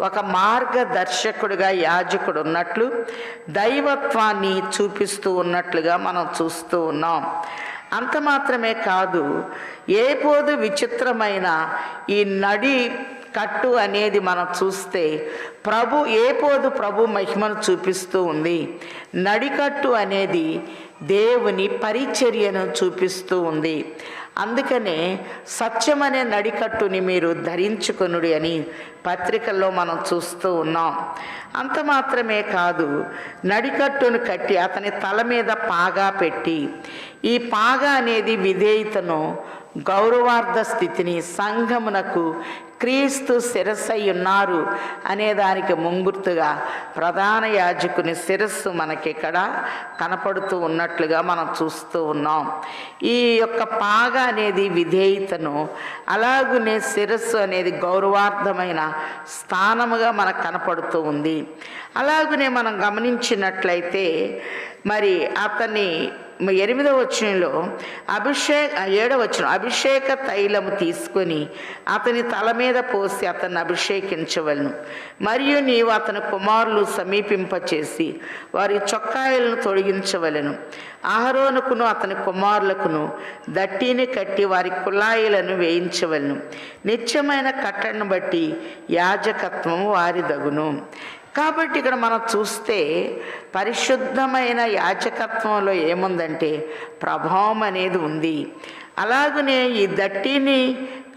ఒక మార్గదర్శకుడిగా యాజకుడు ఉన్నట్లు దైవత్వాన్ని చూపిస్తూ ఉన్నట్లుగా మనం చూస్తూ ఉన్నాం. అంత మాత్రమే కాదు, ఏపోదు విచిత్రమైన ఈ నడి కట్టు అనేది మనం చూస్తే ఏపోదు ప్రభు మహిమను చూపిస్తూ ఉంది. నడికట్టు అనేది దేవుని పరిచర్యను చూపిస్తూ ఉంది. అందుకనే సత్యమనే నడికట్టుని మీరు ధరించుకొనుడి అని పత్రికల్లో మనం చూస్తూ ఉన్నాం. అంత మాత్రమే కాదు, నడికట్టును కట్టి అతని తల మీద పాగా పెట్టి, ఈ పాగా అనేది విధేయతను, గౌరవార్థ స్థితిని, సంఘమునకు క్రీస్తు శిరస్సై ఉన్నారు అనే దానికి ముంగుర్తుగా ప్రధాన యాజకుని శిరస్సు మనకిక్కడ కనపడుతూ ఉన్నట్లుగా మనం చూస్తూ ఉన్నాం. ఈ యొక్క పాగ అనేది విధేయతను, అలాగునే శిరస్సు అనేది గౌరవార్థమైన స్థానముగా మనకు కనపడుతూ ఉంది. అలాగునే మనం గమనించినట్లయితే మరి అతని 8వ వచనంలో 7వ వచనం, అభిషేక తైలము తీసుకొని అతని తల మీద పోసి అతన్ని అభిషేకించవలను. మరియు నీవు అతని కుమారులు సమీపింపచేసి వారి చొక్కాయలను తొలగించవలను. అహరోనుకును అతని కుమారులకును దట్టిని కట్టి వారి కులాయిలను వేయించవలను. నిత్యమైన కట్టడను బట్టి యాజకత్వము వారిదగును. కాబట్టి ఇక్కడ మనం చూస్తే పరిశుద్ధమైన యాజకత్వంలో ఏముందంటే ప్రభావం అనేది ఉంది. అలాగనే ఈ దట్టిని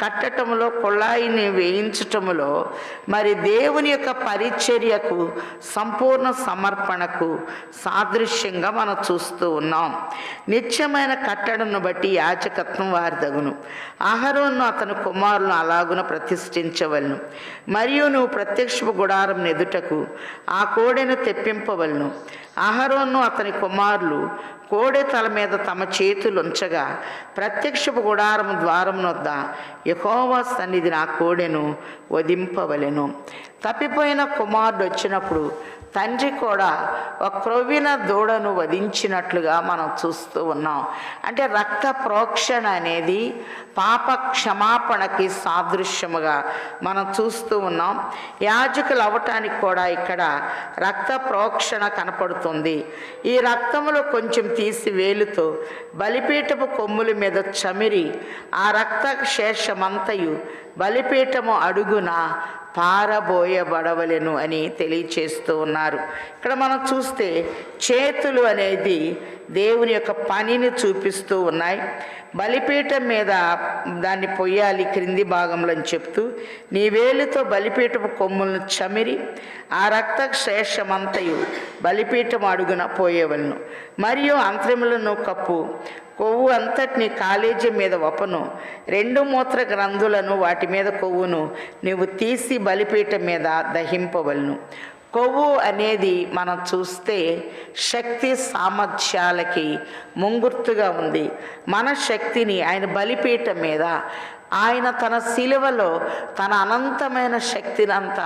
కట్టటంలో, కుళాయిని వేయించటంలో మరి దేవుని యొక్క పరిచర్యకు, సంపూర్ణ సమర్పణకు సాదృశ్యంగా మనం చూస్తూ ఉన్నాం. నిత్యమైన కట్టడను బట్టి యాజకత్వం వారిదగును. అహరోను అతని కుమారులను అలాగున ప్రతిష్ఠించవలను. మరియు నువ్వు ప్రత్యక్షపు గుడారం ఎదుటకు ఆ కోడెను తెప్పింపవలను. అహరోను అతని కుమారులు కోడె తల మీద తమ చేతులు ఉంచగా ప్రత్యక్షపు గుడారం ద్వారం వద్ద యెహోవా సన్నిధిని ఆ కోడెను వధింపవలెను. తప్పిపోయిన కుమారుడు వచ్చినప్పుడు తండ్రి కూడా ఒక క్రొవ్విన దూడను వధించినట్లుగా మనం చూస్తూ ఉన్నాం. అంటే రక్త ప్రోక్షణ అనేది పాప క్షమాపణకి సాదృశ్యముగా మనం చూస్తూ ఉన్నాం. యాజకులు అవ్వటానికి కూడా ఇక్కడ రక్త ప్రోక్షణ కనపడుతుంది. ఈ రక్తములో కొంచెం తీసి వేలుతో బలిపీఠపు కొమ్ముల మీద చమిరి ఆ రక్త శేషమంతయు బలిపీఠము అడుగున పారబోయబడవలెను అని తెలియచేస్తూ ఉన్నారు. ఇక్కడ మనం చూస్తే చేతులు అనేది దేవుని యొక్క పనిని చూపిస్తూ ఉన్నాయి. బలిపీఠం మీద దాన్ని పొయ్యాలి క్రింది భాగంలో అని చెప్తూ, నీ వేలుతో బలిపీఠపు కొమ్ములను చమిరి ఆ రక్త శేషమంతయు బలిపీఠం అడుగున పోయేవలను. మరియు అంతరములను కప్పు కొవ్వు అంతటిని కాలేజీ మీద వపను. 2 మూత్ర గ్రంథులను వాటి మీద కొవ్వును నీవు తీసి బలిపీఠం మీద దహింపవలను. కొవ్వు అనేది మనం చూస్తే శక్తి సామర్థ్యాలకి ముంగుర్తుగా ఉంది. మన శక్తిని ఆయన బలిపీఠం మీద ఆయన తన శిలువలో తన అనంతమైన శక్తిని అంతా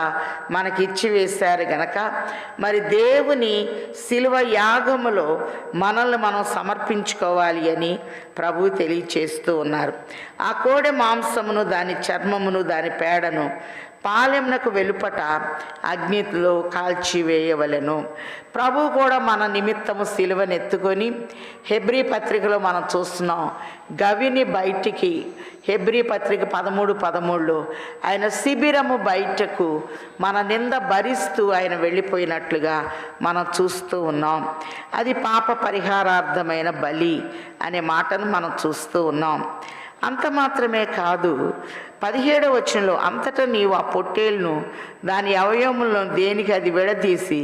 మనకి ఇచ్చివేశారు గనక మరి దేవుని శిలువ యాగములో మనల్ని మనం సమర్పించుకోవాలి అని ప్రభు తెలియచేస్తూ ఉన్నారు. ఆ కోడె మాంసమును, దాని చర్మమును, దాని పేడను పాలెంనకు వెలుపట అగ్నిలో కాల్చివేయవలెను. ప్రభు కూడా మన నిమిత్తము సిలువనెత్తుకొని, హెబ్రీ పత్రికలో మనం చూస్తున్నాం, గవిని బయటికి, హెబ్రీ పత్రిక 13:13లో ఆయన శిబిరము బయటకు మన నింద భరిస్తూ ఆయన వెళ్ళిపోయినట్లుగా మనం చూస్తూ ఉన్నాం. అది పాప పరిహారార్థమైన బలి అనే మాటను మనం చూస్తూ ఉన్నాం. అంత మాత్రమే కాదు, 17వ వచనంలో అంతటా నీవు ఆ పొట్టేలును దాని అవయవములను దేనికి అది విడదీసి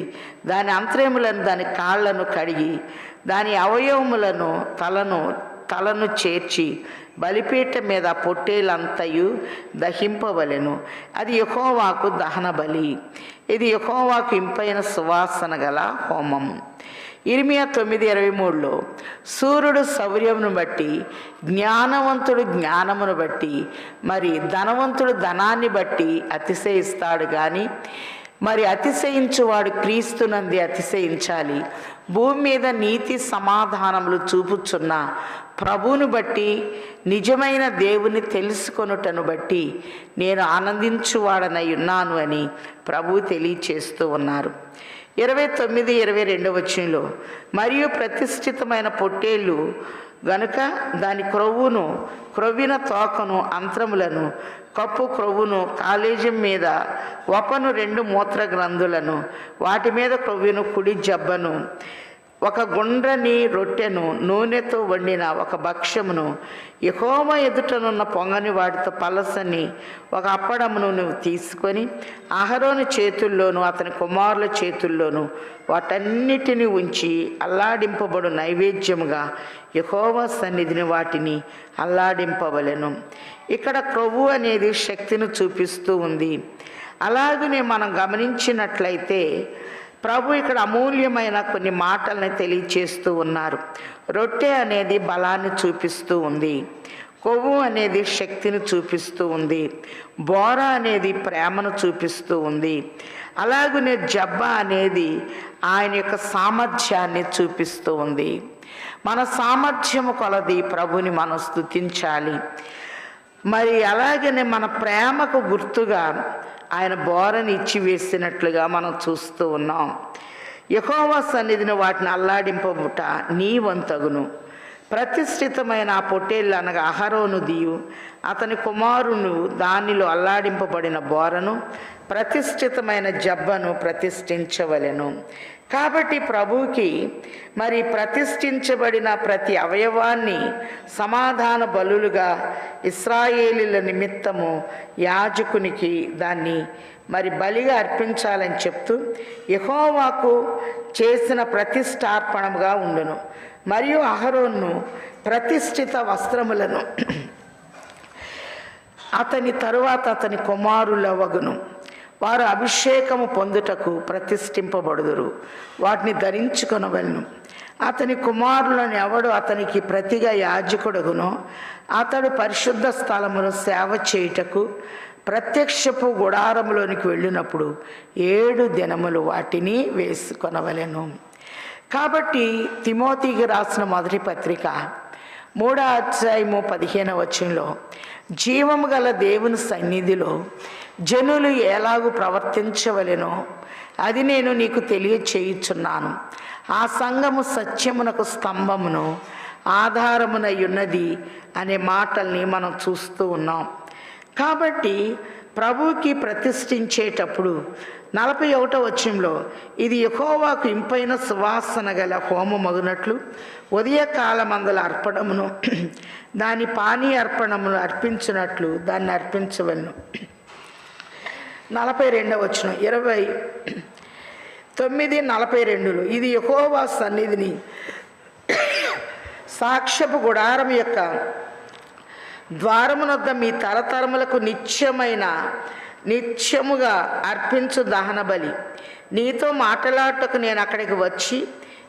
దాని అంతరములను, దాని కాళ్లను కడిగి దాని అవయవములను తలను చేర్చి బలిపీఠం మీద పొట్టేలంతయు దహింపవలెను. అది యెహోవాకు దహన బలి. ఇది యెహోవాకు ఇంపైన సువాసన గల హోమము. ఇర్మియా 9:23లో సూర్యుడు శౌర్యమును బట్టి, జ్ఞానవంతుడు జ్ఞానమును బట్టి, మరి ధనవంతుడు ధనాన్ని బట్టి అతిశయిస్తాడు కానీ మరి అతిశయించువాడు క్రీస్తునంది అతిశయించాలి. భూమి మీద నీతి సమాధానములు చూపుచున్న ప్రభువును బట్టి, నిజమైన దేవుని తెలుసుకొనుటను బట్టి నేను ఆనందించువాడనై ఉన్నాను అని ప్రభు తెలియచేస్తూ ఉన్నారు. 29-22 వచనంలో మరియు ప్రతిష్ఠితమైన పొట్టేళ్ళు గనుక దాని క్రొవ్విన తోకను, అంతరములను, కప్పు క్రొవ్వును, కాలేజం మీద వపను, 2 మూత్ర గ్రంథులను, వాటి మీద క్రొవ్వును, కుడి జబ్బను, ఒక గుండ్రని రొట్టెను, నూనెతో వండిన ఒక భక్ష్యమును, యెహోవా ఎదుటనున్న పొంగని వాటితో పలసని ఒక అప్పడమును నువ్వు తీసుకొని అహరోను చేతుల్లోనూ అతని కుమారుల చేతుల్లోనూ వాటన్నిటిని ఉంచి అల్లాడింపబడు నైవేద్యముగా యెహోవా సన్నిధిని వాటిని అల్లాడింపవలెను. ఇక్కడ క్రొవ్వు అనేది శక్తిని చూపిస్తూ ఉంది. అలాగనే మనం గమనించినట్లయితే ప్రభు ఇక్కడ అమూల్యమైన కొన్ని మాటల్ని తెలియచేస్తూ ఉన్నారు. రొట్టె అనేది బలాన్ని చూపిస్తూ ఉంది, కొవ్వు అనేది శక్తిని చూపిస్తూ ఉంది, బోర అనేది ప్రేమను చూపిస్తూ ఉంది, అలాగనే జబ్బ అనేది ఆయన యొక్క సామర్థ్యాన్ని చూపిస్తూ ఉంది. మన సామర్థ్యము కొలది ప్రభుని మనం స్తుతించాలి. మరి అలాగనే మన ప్రేమకు గుర్తుగా ఆయన బోరని ఇచ్చి వేసినట్లుగా మనం చూస్తూ ఉన్నాం. యెహోవా సన్నిధిని వాటిని అల్లాడింపబుట నీ వంతగును. ప్రతిష్ఠితమైన ఆ పొట్టేళ్ళు అనగా అహరోను దియు అతని కుమారును దానిలో అల్లాడింపబడిన బోరను ప్రతిష్ఠితమైన జబ్బను ప్రతిష్ఠించవలెను. కాబట్టి ప్రభువుకి మరి ప్రతిష్ఠించబడిన ప్రతి అవయవాన్ని సమాధాన బలులుగా ఇశ్రాయేలీల నిమిత్తము యాజకునికి దాన్ని మరి బలిగా అర్పించాలని చెప్తూ యెహోవాకు చేసిన ప్రతిష్టార్పణముగా ఉండును. మరియు అహరోను ప్రతిష్ఠిత వస్త్రములను అతని తరువాత అతని కుమారులవగును. వారు అభిషేకము పొందుటకు ప్రతిష్ఠింపబడుదురు, వాటిని ధరించుకొనవలెను. అతని కుమారులను ఎవడు అతనికి ప్రతిగా యాజకుడగునో అతడు పరిశుద్ధ స్థలమును సేవ చేయుటకు ప్రత్యక్షపు గుడారములోనికి వెళ్ళినప్పుడు 7 దినములు వాటిని వేసుకొనవలెను. కాబట్టి తిమోతికి రాసిన మొదటి పత్రిక 3వ అధ్యాయము 15వ వచనంలో జీవము గల దేవుని సన్నిధిలో జనులు ఎలాగూ ప్రవర్తించవలెనో అది నేను నీకు తెలియచేయుచున్నాను. ఆ సంఘము సత్యమునకు స్తంభమును ఆధారమునై ఉన్నది అనే మాటల్ని మనం చూస్తూ ఉన్నాం. కాబట్టి ప్రభువుకి ప్రతిష్ఠించేటప్పుడు 41వ వచనంలో ఇది యెహోవాకు ఇంపైన సువాసన గల హోమమగునట్లు ఉదయకాలమందల అర్పణమును దాని పానీయ అర్పణమును అర్పించినట్లు దాన్ని అర్పించవలను. 42వ వచనం 29:42 ఇది యెహోవా సన్నిధిని సాక్ష్యపు గుడారం యొక్క ద్వారమునొద్ద మీ తరతరములకు నిత్యముగా అర్పించు దహన బలి. నీతో మాట్లాడటకు నేను అక్కడికి వచ్చి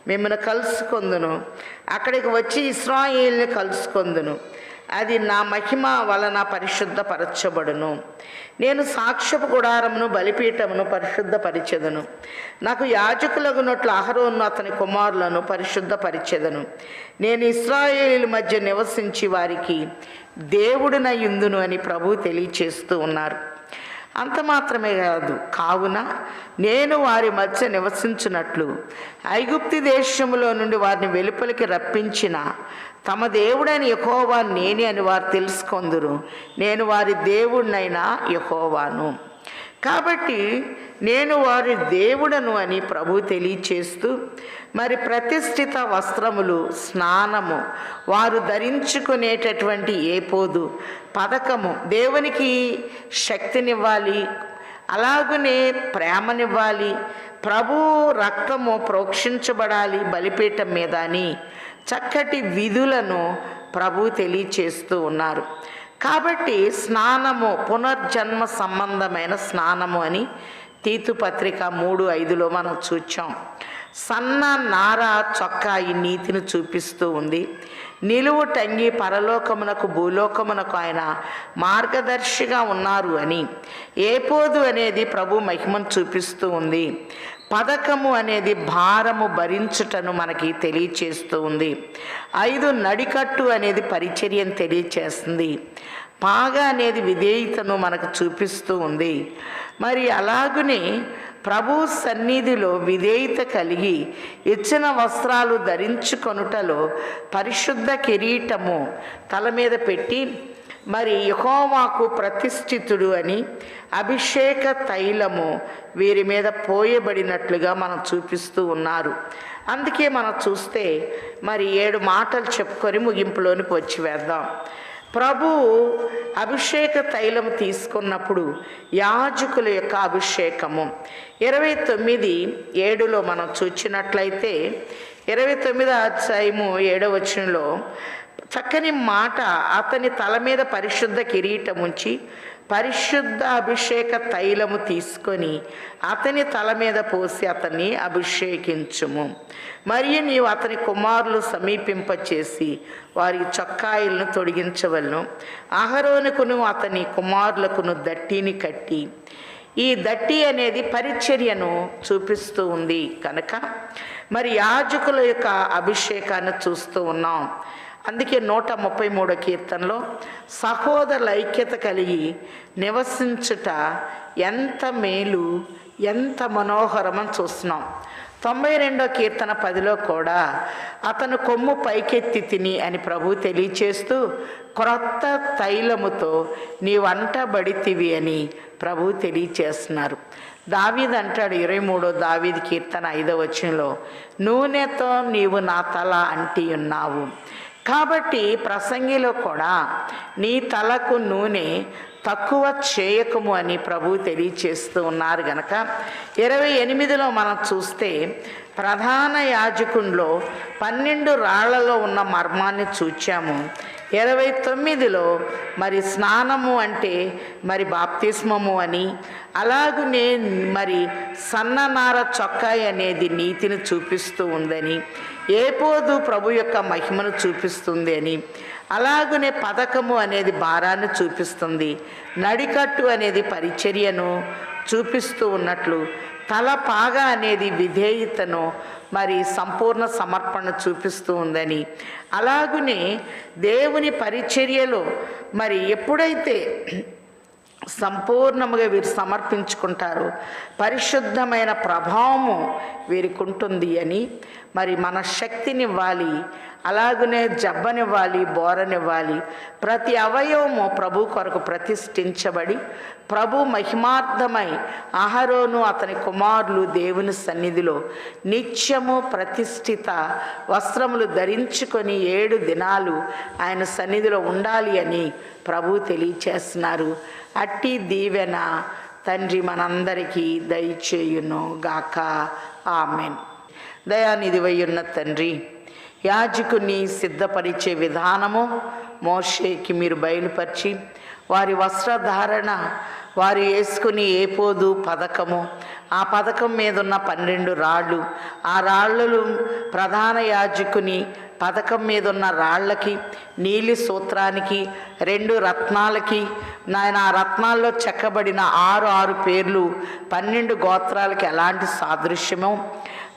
మిమ్మల్ని కలుసుకొందును, అక్కడికి వచ్చి ఇశ్రాయేలుని కలుసుకొందును. అది నా మహిమ వలన పరిశుద్ధపరచబడును. నేను సాక్ష్యపు గుడారమును బలిపీఠమును పరిశుద్ధపరిచెదను. నాకు యాజకులగునట్లు అహరోను అతని కుమారులను పరిశుద్ధపరిచెదను. నేను ఇశ్రాయేలు మధ్య నివసించి వారికి దేవుడినయుందును అని ప్రభువు తెలియచేస్తూ ఉన్నారు. అంత మాత్రమే కాదు, కావున నేను వారి మధ్య నివసించున్నట్లు ఐగుప్తు దేశములో నుండి వారిని వెలుపలికి రప్పించిన తమ దేవుడైన యెహోవా నేనే అని వారు తెలుసుకొందురు. నేను వారి దేవుడినైన యెహోవాను. కాబట్టి నేను వారి దేవుడను అని ప్రభు తెలియచేస్తూ మరి ప్రతిష్ఠిత వస్త్రములు, స్నానము, వారు ధరించుకునేటటువంటి ఏపోదు, పథకము దేవునికి శక్తినివ్వాలి, అలాగనే ప్రేమనివ్వాలి, ప్రభు రక్తము ప్రోక్షించబడాలి బలిపీఠం మీద అని చక్కటి విధులను ప్రభు తెలియచేస్తూ ఉన్నారు. కాబట్టి స్నానము పునర్జన్మ సంబంధమైన స్నానము అని తీతు పత్రిక 3:5లో మనం చూచాం. సన్న నార చొక్కా ఈ నీతిని చూపిస్తూ ఉంది. నిలువు టంగి పరలోకమునకు భూలోకమునకు ఆయన మార్గదర్శిగా ఉన్నారు అని. ఏపోదు అనేది ప్రభు మహిమను చూపిస్తూ ఉంది. పథకము అనేది భారము భరించుటను మనకి తెలియచేస్తూ ఉంది. 5 నడికట్టు అనేది పరిచర్యను తెలియచేస్తుంది. పాగా అనేది విధేయతను మనకు చూపిస్తూ ఉంది. మరి అలాగనే ప్రభు సన్నిధిలో విధేయత కలిగి ఇచ్చిన వస్త్రాలు ధరించుకొనుటలో పరిశుద్ధ కిరీటము తల మీద పెట్టి మరి యెహోవాకు ప్రతిష్ఠితుడు అని అభిషేక తైలము వీరి మీద పోయబడినట్లుగా మనం చూపిస్తూ ఉన్నారు. అందుకే మనం చూస్తే మరి 7 మాటలు చెప్పుకొని ముగింపులోనికి వచ్చి వేద్దాం. ప్రభు అభిషేక తైలము తీసుకున్నప్పుడు యాజకుల యొక్క అభిషేకము 29:7లో మనం చూచినట్లయితే 29వ అధ్యాయము 7వ వచనంలో చక్కని మాట, అతని తల మీద పరిశుద్ధ కిరీటం ఉంచి పరిశుద్ధ అభిషేక తైలము తీసుకొని అతని తల మీద పోసి అతన్ని అభిషేకించుము. మరియు నీవు అతని కుమారులు సమీపింపచేసి వారికి చొక్కాయిలను తొడిగించవలను. అహరోనుకును అతని కుమారులకును దట్టిని కట్టి ఈ దట్టి అనేది పరిచర్యను చూపిస్తూ ఉంది కనుక మరి యాజకుల యొక్క అభిషేకాన్ని చూస్తూ ఉన్నాం. అందుకే 133 కీర్తనలో సహోదరుల ఐక్యత కలిగి నివసించుట ఎంత మేలు, ఎంత మనోహరమని చూస్తున్నాం. 92 కీర్తన 10లో కూడా అతను కొమ్ము పైకెత్తి తిని అని ప్రభు తెలియచేస్తూ క్రొత్త తైలముతో నీవంటబడితివి అని ప్రభు తెలియచేస్తున్నారు. దావీదు అంటాడు 23 దావీదు కీర్తన 5వ వచనంలో, నూనెతో నీవు నా తల అంటి ఉన్నావు. కాబట్టి ప్రసంగిలో కూడా నీ తలకు నూనె తక్కువ చేయకము అని ప్రభు తెలియచేస్తూ ఉన్నారు గనక 28లో మనం చూస్తే ప్రధాన యాజకునిలో 12 రాళ్లలో ఉన్న మర్మాన్ని చూచాము. 29లో మరి స్నానము అంటే మరి బాప్తిస్మము అని, అలాగునే మరి సన్ననార చొక్కాయి అనేది నీతిని చూపిస్తూ ఉందని, ఏపోదు ప్రభు యొక్క మహిమను చూపిస్తుంది అని, అలాగనే పథకము అనేది భారాన్ని చూపిస్తుంది, నడికట్టు అనేది పరిచర్యను చూపిస్తూ ఉన్నట్లు, తలపాగా అనేది విధేయతను మరి సంపూర్ణ సమర్పణ చూపిస్తూ ఉందని, అలాగునే దేవుని పరిచర్యలో మరి ఎప్పుడైతే సంపూర్ణముగా వీరు సమర్పించుకుంటారో పరిశుద్ధమైన ప్రభావము వీరికి ఉంటుంది అని, మరి మన శక్తినివ్వాలి, అలాగనే జబ్బనివ్వాలి, బోరనివ్వాలి. ప్రతి అవయవము ప్రభు కొరకు ప్రతిష్ఠించబడి ప్రభు మహిమార్థమై అహరోను అతని కుమారులు దేవుని సన్నిధిలో నిత్యము ప్రతిష్ఠిత వస్త్రములు ధరించుకొని 7 దినాలు ఆయన సన్నిధిలో ఉండాలి అని ప్రభు తెలియచేస్తున్నారు. అట్టి దీవెన తండ్రి మనందరికీ దయచేయును గాక. ఆమెన్. దయానిధివై ఉన్న తండ్రి, యాజకుని సిద్ధపరిచే విధానము మోషేకి మీరు బయలుపరిచి వారి వస్త్రధారణ, వారు వేసుకుని ఏపోదు పథకము, ఆ పథకం మీద ఉన్న 12 రాళ్ళు, ఆ రాళ్ళు ప్రధాన యాజకుని పథకం మీద ఉన్న రాళ్ళకి, నీలి సూత్రానికి, 2 రత్నాలకి, నాయన ఆ రత్నాల్లో చెక్కబడిన 6 పేర్లు 12 గోత్రాలకి ఎలాంటి సాదృశ్యమో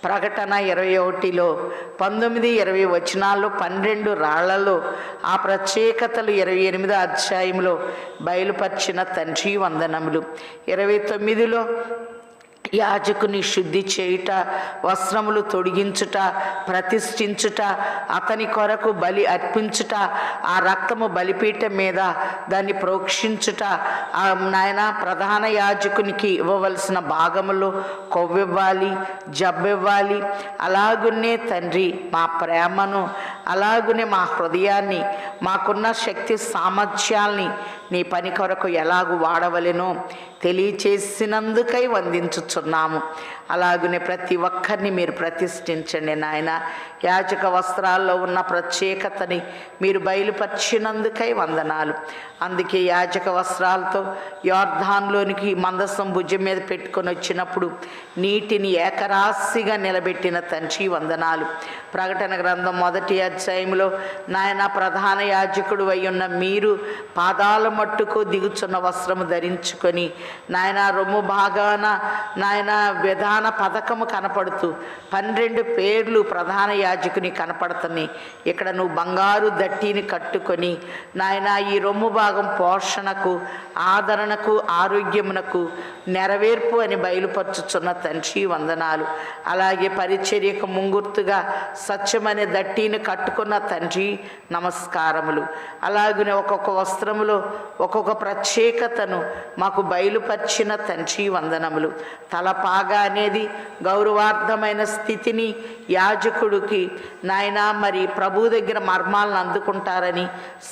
ప్రకటన 21లో 19-20 వచనాల్లో 12 రాళ్లలో ఆ ప్రత్యేకతలు 28వ అధ్యాయంలో బయలుపరిచిన తండ్రి వందనములు. 29లో యాజకుని శుద్ధి చేయుట, వస్త్రములు తొడిగించుట, ప్రతిష్ఠించుట, అతని కొరకు బలి అర్పించుట, ఆ రక్తము బలిపీఠం మీద దాన్ని ప్రోక్షించుట, నాయన ప్రధాన యాజకునికి ఇవ్వవలసిన భాగములో కొవ్వివ్వాలి, జబ్బివ్వాలి. అలాగునే తండ్రి మా ప్రేమను, అలాగునే మా హృదయాన్ని, మాకున్న శక్తి సామర్థ్యాల్ని నీ పని కొరకు ఎలాగూ వాడవలెనో తెలియచేసినందుకై వందించుచున్నాము. అలాగనే ప్రతి ఒక్కరిని మీరు ప్రతిష్ఠించండి నాయన. యాజక వస్త్రాల్లో ఉన్న ప్రత్యేకతని మీరు బయలుపరిచినందుకై వందనాలు. అందుకే యాజక వస్త్రాలతో యోర్ధాన్లోనికి మందసం భుజం మీద పెట్టుకొని వచ్చినప్పుడు నీటిని ఏకరాశిగా నిలబెట్టిన తండ్రి వందనాలు. ప్రకటన గ్రంథం 1వ అధ్యాయంలో నాయన ప్రధాన యాజకుడు అయి ఉన్న మీరు పాదాల మట్టుకు దిగుచున్న వస్త్రము ధరించుకొని నాయన రొమ్ము భాగాన నాయన విధాన పథకము కనపడుతూ 12 పేర్లు ప్రధాన యాజకుని కనపడుతున్నాయి. ఇక్కడ నువ్వు బంగారు దట్టిని కట్టుకొని నాయన ఈ రొమ్ము భాగం పోషణకు, ఆదరణకు, ఆరోగ్యమునకు నెరవేర్పు అని బయలుపరుచుచున్న తండ్రి వందనాలు. అలాగే పరిచర్యకు ముంగుర్తుగా సత్యమనే దట్టిని కట్టుకున్న తండ్రి నమస్కారములు. అలాగనే ఒక్కొక్క వస్త్రములో ఒక్కొక్క ప్రత్యేకతను మాకు బయలుపరిచిన తండ్రి వందనములు. తలపాగా అనేది గౌరవార్థమైన స్థితిని యాజకుడికి నాయన మరి ప్రభు దగ్గర మర్మాలను అందుకుంటారని,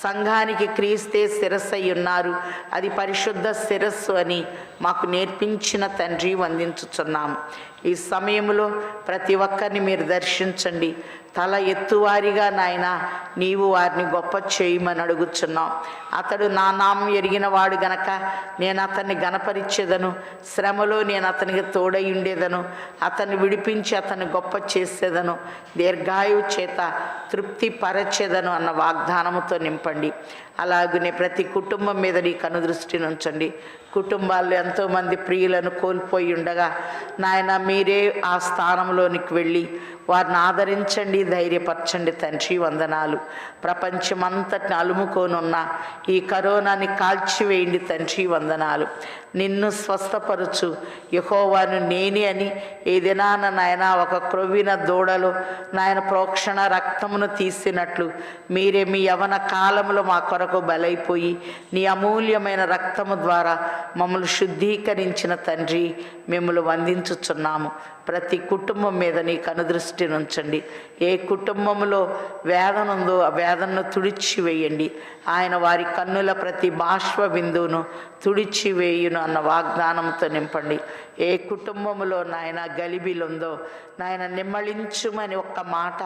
సంఘానికి క్రీస్తే శిరస్సు అయి ఉన్నారు, అది పరిశుద్ధ శిరస్సు అని మాకు నేర్పించిన తండ్రి వందించుచున్నాము. ఈ సమయంలో ప్రతి ఒక్కరిని మీరు దర్శించండి. తల ఎత్తువారిగా నాయన నీవు వారిని గొప్ప చేయమని అడుగుచున్నాం. అతడు నా నామం ఎరిగిన వాడు గనక నేను అతన్ని గణపరిచేదను, శ్రమలో నేను అతనికి తోడై ఉండేదను, అతన్ని విడిపించి అతన్ని గొప్ప చేసేదను, దీర్ఘాయువు చేత తృప్తి పరచేదను అన్న వాగ్దానముతో నింపండి. అలాగనే ప్రతి కుటుంబం మీద నీ కనుదృష్టిని ఉంచండి. కుటుంబాల్లో ఎంతోమంది ప్రియులను కోల్పోయి ఉండగా నాయన మీరే ఆ స్థానంలోనికి వెళ్ళి వారిని ఆదరించండి, ధైర్యపరచండి తండ్రి. వందనాలు. ప్రపంచమంతటిని అలుముకోనున్న ఈ కరోనాని కాల్చివేయండి తండ్రి. వందనాలు. నిన్ను స్వస్థపరచు యెహోవాను నేనే అని ఏ దినాన నాయన ఒక క్రొవ్విన దూడలో నాయన ప్రోక్షణ రక్తమును తీసినట్లు మీరే మీ యవన కాలంలో మా కొరకు బలైపోయి నీ అమూల్యమైన రక్తము ద్వారా మమ్మల్ని శుద్ధీకరించిన తండ్రి, మిమ్మల్ని వందించుచున్నాము. ప్రతి కుటుంబం మీద నీ కనుదృష్టిని ఉంచండి. ఏ కుటుంబంలో వేదన ఉందో ఆ వేదనను తుడిచివేయండి. ఆయన వారి కన్నుల ప్రతి బాష్ప బిందువును తుడిచివేయును అన్న వాగ్దానంతో నింపండి. ఏ కుటుంబంలో నాయన గలిబిలుందో నాయన నిమ్మళించుమని ఒక్క మాట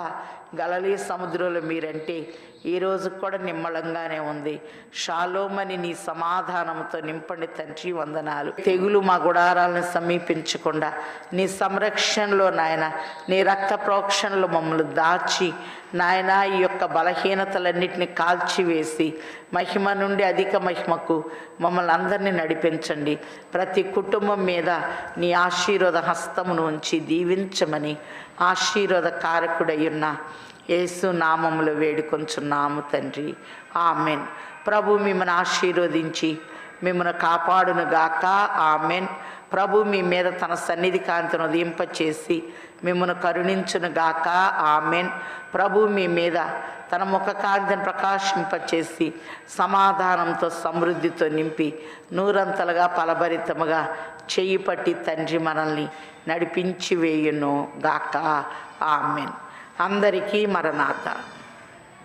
గలిలీ సముద్రంలో మీరంటే ఈరోజు కూడా నిమ్మళంగానే ఉంది. షాలోమని నీ సమాధానంతో నింపండి తండ్రి. వందనాలు. తెగులు మా గుడారాలను సమీపించకుండా నీ సంరక్షణలో నాయన నీ రక్త ప్రోక్షణలో మమ్మల్ని దాచి నాయన ఈ యొక్క బలహీనతలన్నిటిని కాల్చివేసి మహిమ నుండి అధిక మహిమకు మమ్మల్ని అందరినీ నడిపించండి. ప్రతి కుటుంబం మీద నీ ఆశీర్వాద హస్తమును ఉంచి దీవించమని ఆశీర్వాద కారకుడై ఉన్న యేసు నామములో వేడుకొంచున్నాము తండ్రి. ఆమెన్. ప్రభు మిమ్మల్ని ఆశీర్వదించి మిమ్మల్ని కాపాడును గాక. ఆమెన్. ప్రభు మీ మీద తన సన్నిధి కాంతిని ఉదయింపచేసి మిమ్మల్ని కరుణించును గాక. ఆమెన్. ప్రభు మీ మీద తన ముఖ కాంతిని ప్రకాశింపచేసి సమాధానంతో సమృద్ధితో నింపి నూరంతలుగా ఫలభరితముగా చెయ్యి పట్టి తండ్రి మనల్ని నడిపించి వేయును గాక. ఆమెన్. అందరికీ మరణాత.